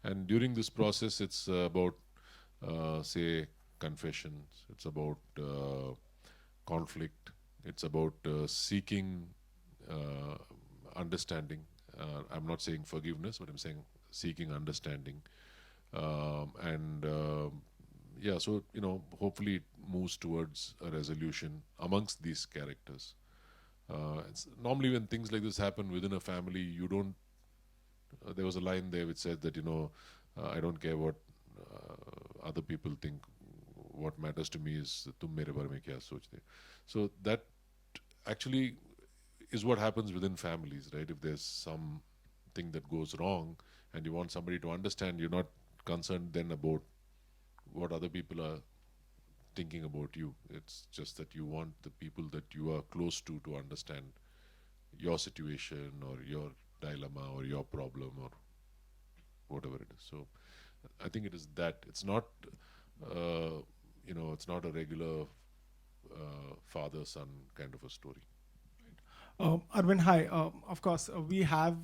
And during this process, it's about, say, confessions. It's about conflict. It's about seeking uh, understanding. I'm not saying forgiveness, but I'm saying seeking understanding. And yeah, so hopefully it moves towards a resolution amongst these characters. It's normally when things like this happen within a family, you don't. There was a line there which said that I don't care what other people think. What matters to me is तुम मेरे बारे में क्या सोचते. So that actually is what happens within families, right? If there's something that goes wrong and you want somebody to understand, you're not concerned then about what other people are thinking about you. It's just that you want the people that you are close to understand your situation or your dilemma or your problem or whatever it is. So I think it is that. It's not, it's not a regular father-son kind of a story. Arvind, hi. Of course, we have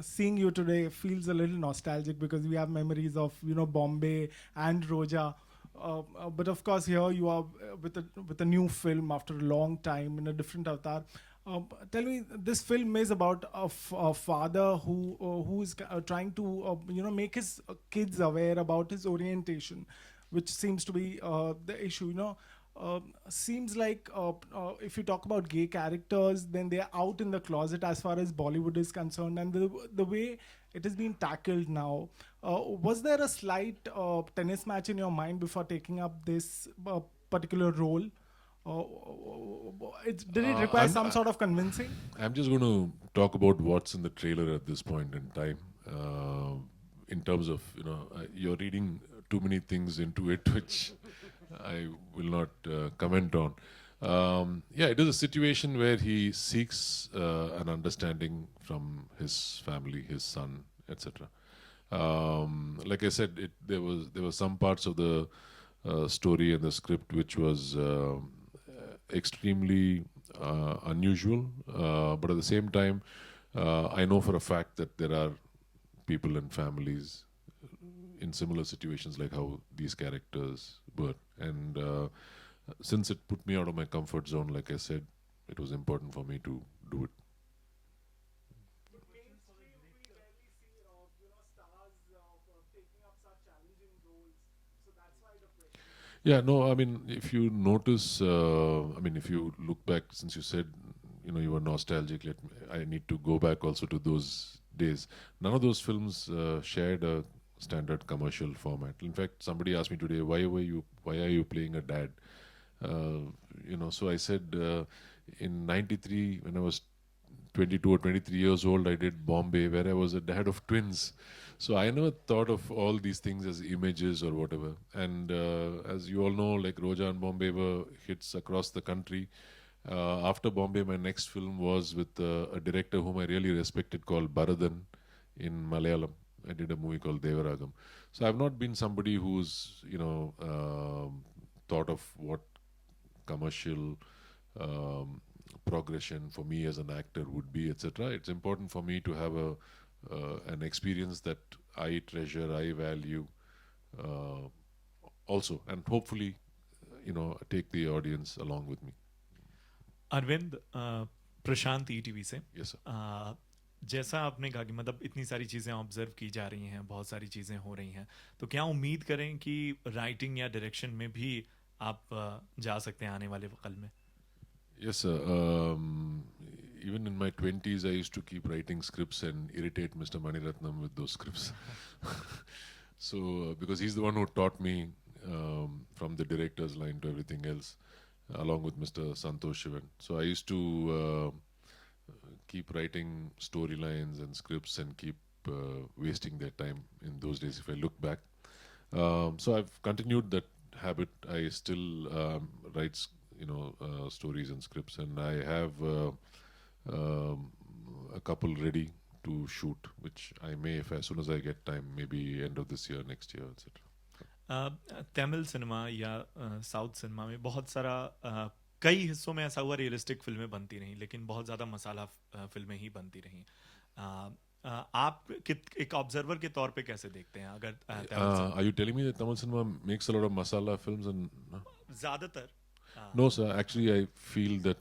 seeing you today feels a little nostalgic because we have memories of Bombay and Roja. But of course, here you are with a new film after a long time in a different avatar. Tell me, this film is about a father who is trying to make his kids aware about his orientation, which seems to be the issue. Seems like if you talk about gay characters, then they are out in the closet as far as Bollywood is concerned, and the way it is being tackled now. Was there a slight tennis match in your mind before taking up this particular role? Did it require I'm some sort of convincing? I'm just going to talk about what's in the trailer at this point in time. In terms of you're reading too many things into it, which I will not comment on. Yeah, it is a situation where he seeks an understanding from his family, his son, etc. Like I said, there were some parts of the story and the script which was extremely unusual, but at the same time, I know for a fact that there are people and families in similar situations like how these characters were, and since it put me out of my comfort zone, like I said, it was important for me to do it. But mainstream, we rarely see stars taking up such challenging roles. So that's why the question. Yeah, no, I mean, if you notice, I mean, if you look back, since you said, you were nostalgic, I need to go back also to those days. None of those films shared a standard commercial format. In fact, somebody asked me today, why are you playing a dad? So I said, in '93, when I was 22 or 23 years old, I did Bombay, where I was a dad of twins. So I never thought of all these things as images or whatever. And as you all know, like Roja and Bombay were hits across the country. After Bombay, my next film was with a director whom I really respected called Baradan in Malayalam. I did a movie called Devaragam. So I've not been somebody who's, thought of what commercial um, progression for me as an actor would be, etc. It's important for me to have an experience that I treasure, I value, uh, also, and hopefully, take the audience along with me. Arvind Prashant ETV से Yes, sir. जैसा आपने कहा कि मतलब इतनी सारी चीज़ें observe की जा रही हैं, बहुत सारी चीज़ें हो रही हैं, तो क्या उम्मीद करें कि राइटिंग या डायरेक्शन में भी आप जा सकते हैं आने वाले वक्त में? Yes, sir. Even in my 20s, I used to keep writing scripts and irritate Mr. Maniratnam with those scripts. So, because he's the one who taught me from the director's line to everything else, along with Mr. Santosh Shivan. So, I used to keep writing storylines and scripts and keep wasting their time in those days if I look back. So, I've continued that habit. I still write, stories and scripts, and I have um, a couple ready to shoot, which I may, if as soon as I get time, maybe end of this year, next year, etc. Tamil cinema या south cinema में बहुत सारा कई हिस्सों में ऐसा हुआ realistic फिल्में बनती रहीं, लेकिन बहुत ज़्यादा मसाला फिल्में ही बनती रहीं. आप एक ऑब्जर्वर के तौर पे कैसे देखते हैं अगर Tamil Are you telling me that Tamil cinema makes a lot of masala films and? ज्यादातर No, sir. Actually, I feel that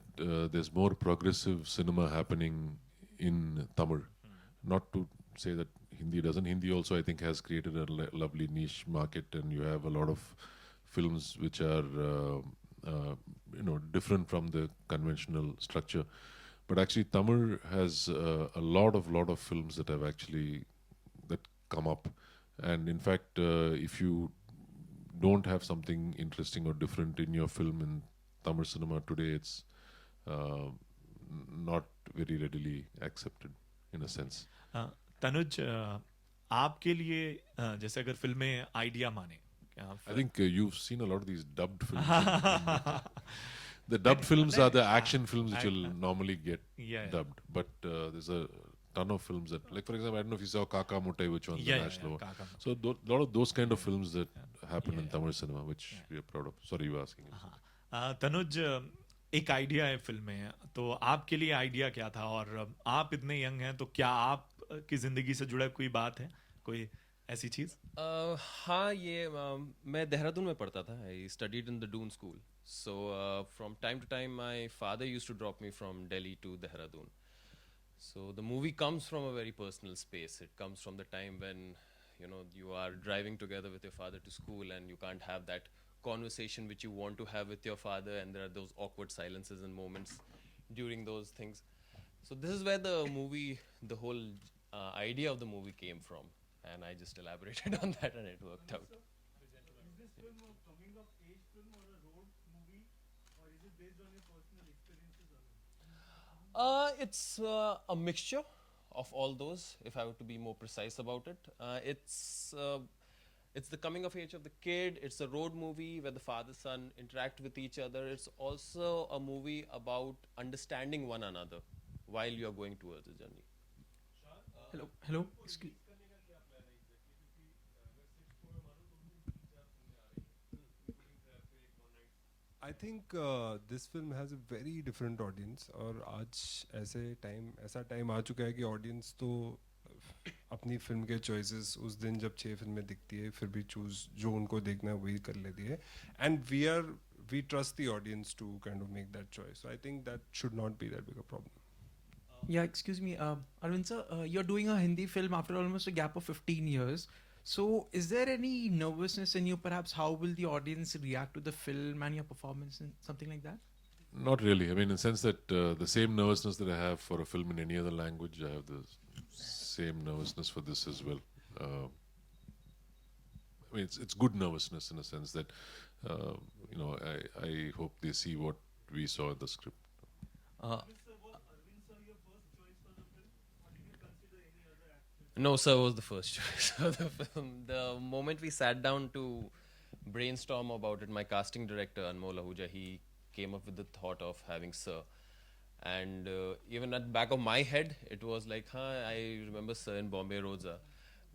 there's more progressive cinema happening in Tamil. Not to say that Hindi doesn't. Hindi also, I think, has created a lovely niche market, and you have a lot of films which are, different from the conventional structure. But actually, Tamil has a lot of films that have actually that come up, and in fact, if you don't have something interesting or different in your film in Tamil cinema today, it's uh, not very readily accepted in a sense. Tanuj आपके लिए जैसे अगर फिल्में idea माने क्या I think you've seen a lot of these dubbed films. The dubbed films are the action films which you'll normally get Yeah. dubbed, but there's a ton of films that, like for example, I don't know if you saw Kaka Mutai, which won the Yeah, national. Kaka. So a lot of those kind of films that happen in Yeah. Tamil cinema, which we are proud of. Sorry, you were asking. Tanuj एक idea है film में तो आपके लिए idea क्या था और आप इतने यंग हैं तो क्या आप की जिंदगी से जुड़ा कोई बात है कोई ऐसी चीज हाँ ये मैं देहरादून में पढ़ता था I studied in the Doon school so from time to time my father used to drop me from Delhi to Dehradun so the movie comes from a very personal space. It comes from the time when you are driving together with your father to school and you can't have that conversation which you want to have with your father, and there are those awkward silences and moments during those things. So this is where the whole idea of the movie came from, and I just elaborated on that and it worked out. Is this film a coming of age film or a road movie, or is it based on your personal experiences alone? It's a mixture of all those. If I were to be more precise about it, it's the coming of age of the kid. It's a road movie where the father son interact with each other. It's also a movie about understanding one another while you are going towards the journey. Hello. Excuse. I think this film has a very different audience और आज ऐसा time आ चुका है कि audience तो अपनी film के choices उस दिन जब 6 फिल्में दिखती है फिर भी चूज जो उनको देखना है वही कर लेती है and we trust the audience to kind of make that choice so I think that should not be that big a problem Yeah, excuse me, Arvind sir. You're doing a Hindi film after almost a gap of 15 years. So, is there any nervousness in you? Perhaps how will the audience react to the film and your performance and something like that? Not really. I mean, in the sense that the same nervousness that I have for a film in any other language, I have the same nervousness for this as well. I mean, it's good nervousness in a sense that, I hope they see what we saw in the script. No, sir was the first choice of the film. The moment we sat down to brainstorm about it, my casting director Anmol Ahuja, he came up with the thought of having Sir. And even at the back of my head, it was like, I remember Sir in Bombay Rosa.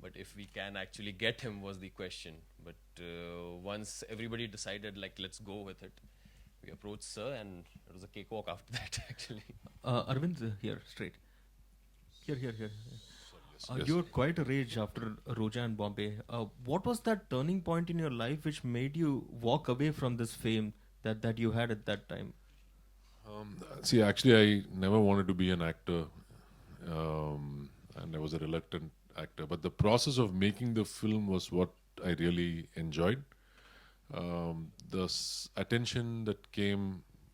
But if we can actually get him was the question. But once everybody decided, like, let's go with it, we approached Sir and it was a cakewalk after that, actually. Arvind, here, straight. Here. Yes. You were quite a rage after Roja and Bombay. What was that turning point in your life which made you walk away from this fame that you had at that time? See, actually, I never wanted to be an actor, and I was a reluctant actor. But the process of making the film was what I really enjoyed. The attention that came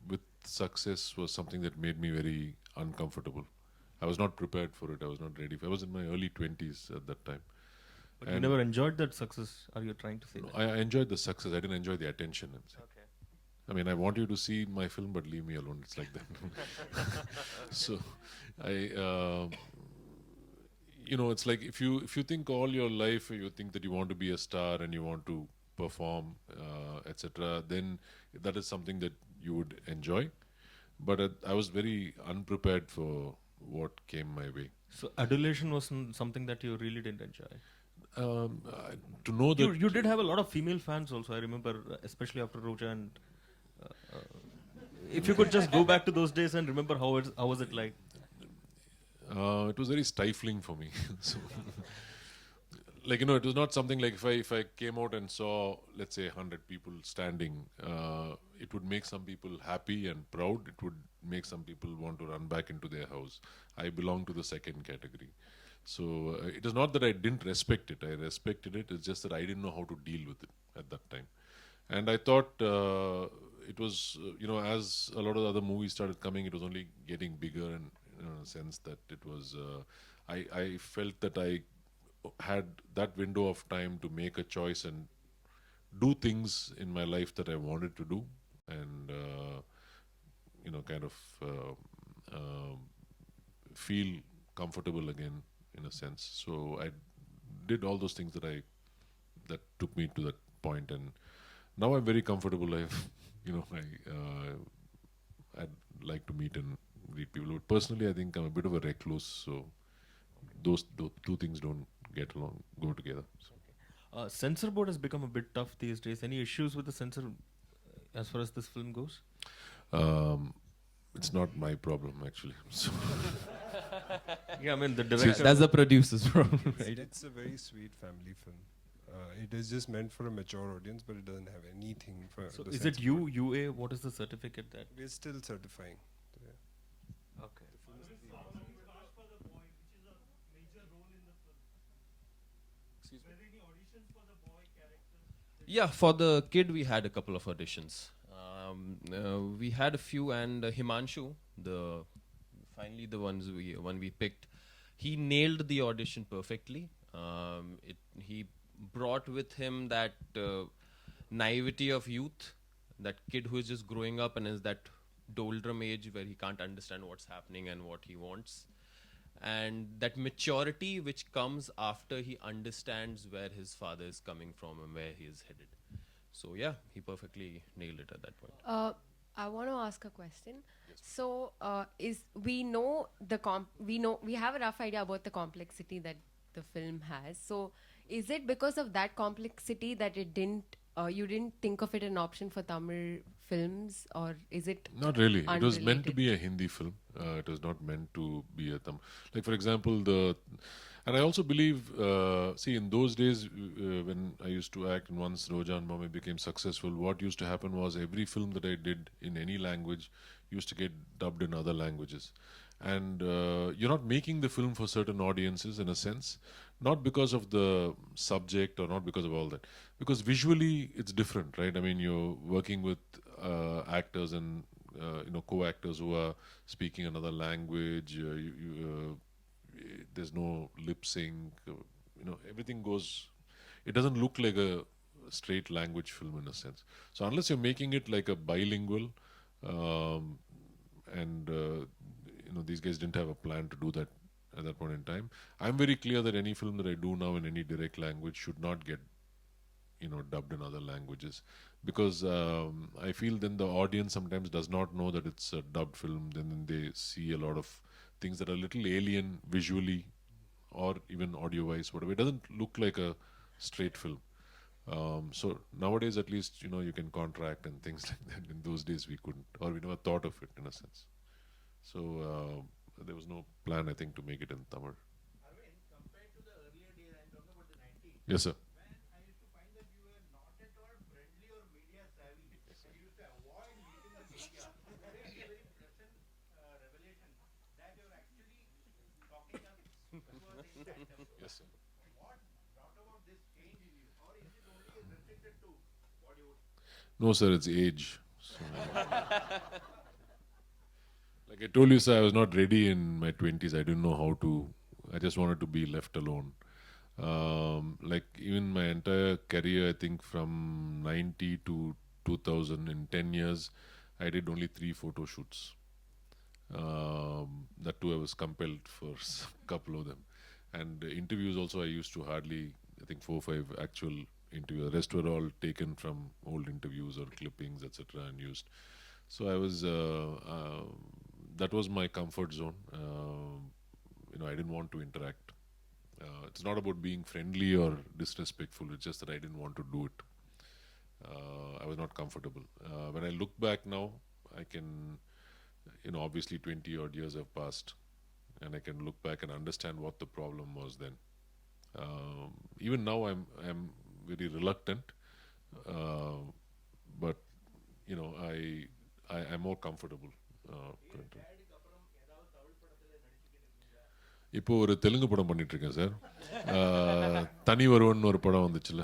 with success was something that made me very uncomfortable. I was not prepared for it. I was not ready. I was in my early 20s at that time. But you never enjoyed that success. Are you trying to say that? I enjoyed the success. I didn't enjoy the attention. Okay. I mean, I want you to see my film, but leave me alone. It's like that. So, it's like if you think all your life, you think that you want to be a star and you want to perform, etc., then that is something that you would enjoy. But I was very unprepared for what came my way. So adulation was something that you really didn't enjoy. To know that You did have a lot of female fans also. I remember, especially after Roja and. If you could just go back to those days and remember how was it like? It was very stifling for me. So, like, it was not something like if I came out and saw, let's say, 100 people standing, it would make some people happy and proud. It would make some people want to run back into their house. I belong to the second category. So it is not that I didn't respect it. I respected it. It's just that I didn't know how to deal with it at that time. And I thought it was, as a lot of other movies started coming, it was only getting bigger, and in a sense that it was, I felt that I had that window of time to make a choice and do things in my life that I wanted to do, and kind of feel comfortable again in a sense. So I did all those things that took me to that point, and now I'm very comfortable. I'd like to meet and greet people, but personally, I think I'm a bit of a recluse. So those two things don't go together. So. Censor board has become a bit tough these days. Any issues with the censor as far as this film goes? It's not my problem actually. So Yeah, I mean the director. That's the producer's problem, right? It's a very sweet family film. It is just meant for a mature audience, but it doesn't have anything for. So the is it censor you board. UA? What is the certificate that? We're still certifying. Okay. Yeah, for the kid, we had a couple of auditions. We had a few, and Himanshu, finally the one we picked, he nailed the audition perfectly. He brought with him that naivety of youth, that kid who is just growing up and is that doldrum age where he can't understand what's happening and what he wants, and that maturity which comes after he understands where his father is coming from and where he is headed. So yeah, he perfectly nailed it at that point. I want to ask a question. So, we know we have a rough idea about the complexity that the film has. So, is it because of that complexity that you didn't think of it an option for Tamil films, or is it not really? It was meant to unrelated? be a Hindi film. It was not meant to be a Tamil. Like for example, and I also believe, see, in those days when I used to act, and once Roja and Bombay became successful, what used to happen was every film that I did in any language used to get dubbed in other languages. And you're not making the film for certain audiences in a sense, not because of the subject or not because of all that, because visually it's different, right? I mean, you're working with actors and co-actors who are speaking another language. There's no lip sync. Everything goes. It doesn't look like a straight language film in a sense. So unless you're making it like a bilingual, and these guys didn't have a plan to do that at that point in time. I'm very clear that any film that I do now in any direct language should not get dubbed in other languages, because I feel then the audience sometimes does not know that it's a dubbed film. Then they see a lot of things that are a little alien visually or even audio wise, whatever. It doesn't look like a straight film. So nowadays at least you can contract and things like that. In those days we couldn't, or we never thought of it in a sense. So there was no plan, I think, to make it in Tamil. Compared to the earlier days, I'm talking about the 90s. Yes, sir. When I used to find that you were not at all friendly or media savvy, and you used to avoid meeting the media. Today it's a very pleasant revelation that you're actually talking up to us in tandem. Yes, sir. What brought about this change in you, or is it only restricted to Bollywood? No, sir, it's age. So, like I told you, sir, I was not ready in my 20s. I didn't know how to. I just wanted to be left alone. Like even my entire career, I think from 90 to 2000, in 10 years, I did only 3 photo shoots. That too, I was compelled for a couple of them. And interviews also, I used to hardly, I think 4 or 5 actual interviews. The rest were all taken from old interviews or clippings, etc., and used. So I was, that was my comfort zone. I didn't want to interact. It's not about being friendly or disrespectful. It's just that I didn't want to do it. I was not comfortable. When I look back now, I can, obviously 20 odd years have passed. and I can look back and understand what the problem was then. Even now, I'm very reluctant, but you know, I'm more comfortable. Currently. இப்போ ஒரு தெலுங்கு படம் பண்ணிட்டு இருக்கேன் sir. தனி ஒருவன் ஒரு படம் வந்துச்சுல,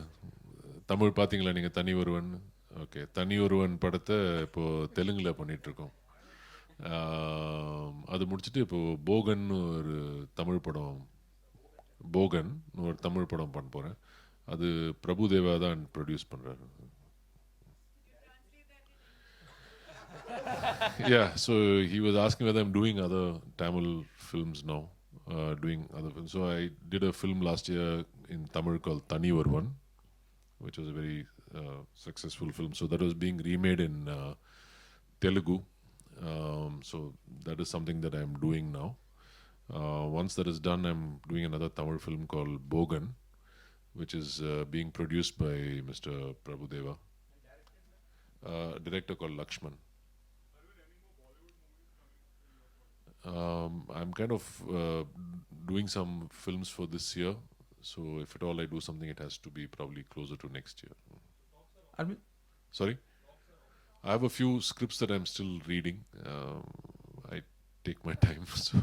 தமிழ் பார்த்தீங்களா நீங்கள்? தனி ஒருவன். ஓகே, தனி ஒருவன் படத்தை இப்போது தெலுங்கில் பண்ணிகிட்ருக்கோம். அது முடிச்சுட்டு இப்போது போகன்னு ஒரு தமிழ் படம், போகன் ஒரு தமிழ் படம் பண்ண போகிறேன். அது பிரபுதேவா தான் ப்ரொடியூஸ் பண்ணுறாரு. Yeah, so he was asking whether I'm doing other Tamil films now. Doing other films. So I did a film last year in Tamil called Thani Oruvan, which was a very successful film. So that was being remade in Telugu. So that is something that I'm doing now. Once that is done, I'm doing another Tamil film called Bogan, which is being produced by Mr. Prabhudeva. Director called Lakshman. I'm kind of doing some films for this year, so if at all I do something, it has to be probably closer to next year. Sorry? I have a few scripts that I'm still reading. I take my time. So.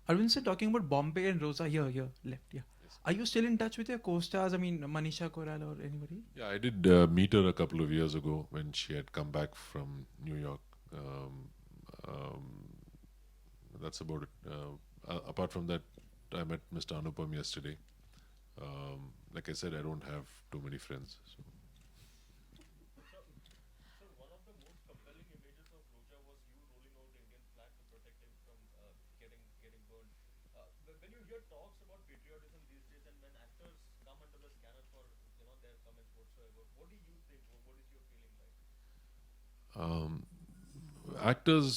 Arvind sir, talking about Bombay and Rosa, here, left, yeah. Yes. Are you still in touch with your co-stars? I mean, Manisha Koral or anybody? Yeah, I did meet her a couple of years ago when she had come back from New York. That's about it. Apart from that, I met Mr. Anupam yesterday. Like I said, I don't have too many friends. So. Sir, one of the most compelling images of Roja was you rolling out Indian flag to protect him from getting burned. When you hear talks about patriotism these days, and when actors come under the scanner for their comments whatsoever, what do you think? What is your feeling like? Actors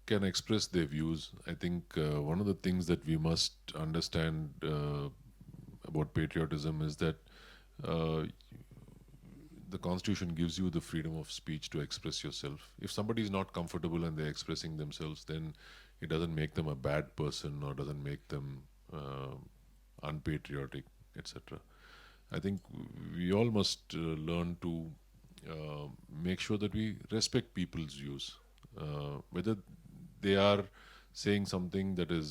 can express their views. I think one of the things that we must understand about patriotism is that the Constitution gives you the freedom of speech to express yourself. If somebody is not comfortable and they're expressing themselves, then it doesn't make them a bad person or doesn't make them unpatriotic, etc. I think we all must learn to make sure that we respect people's views. Whether they are saying something that is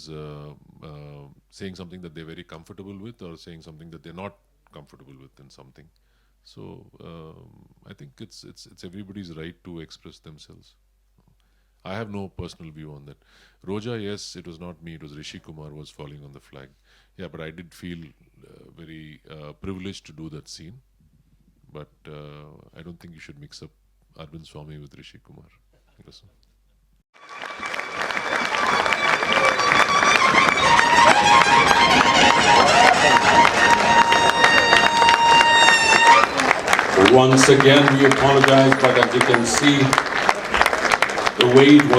saying something that they're very comfortable with, or saying something that they're not comfortable with in something. So I think it's everybody's right to express themselves. I have no personal view on that. Roja, yes, it was not me, it was Rishi Kumar was falling on the flag. Yeah, but I did feel very privileged to do that scene. But I don't think you should mix up Arvind Swamy with Rishi Kumar. Yes. Once again, we apologize, but as you can see, the weight was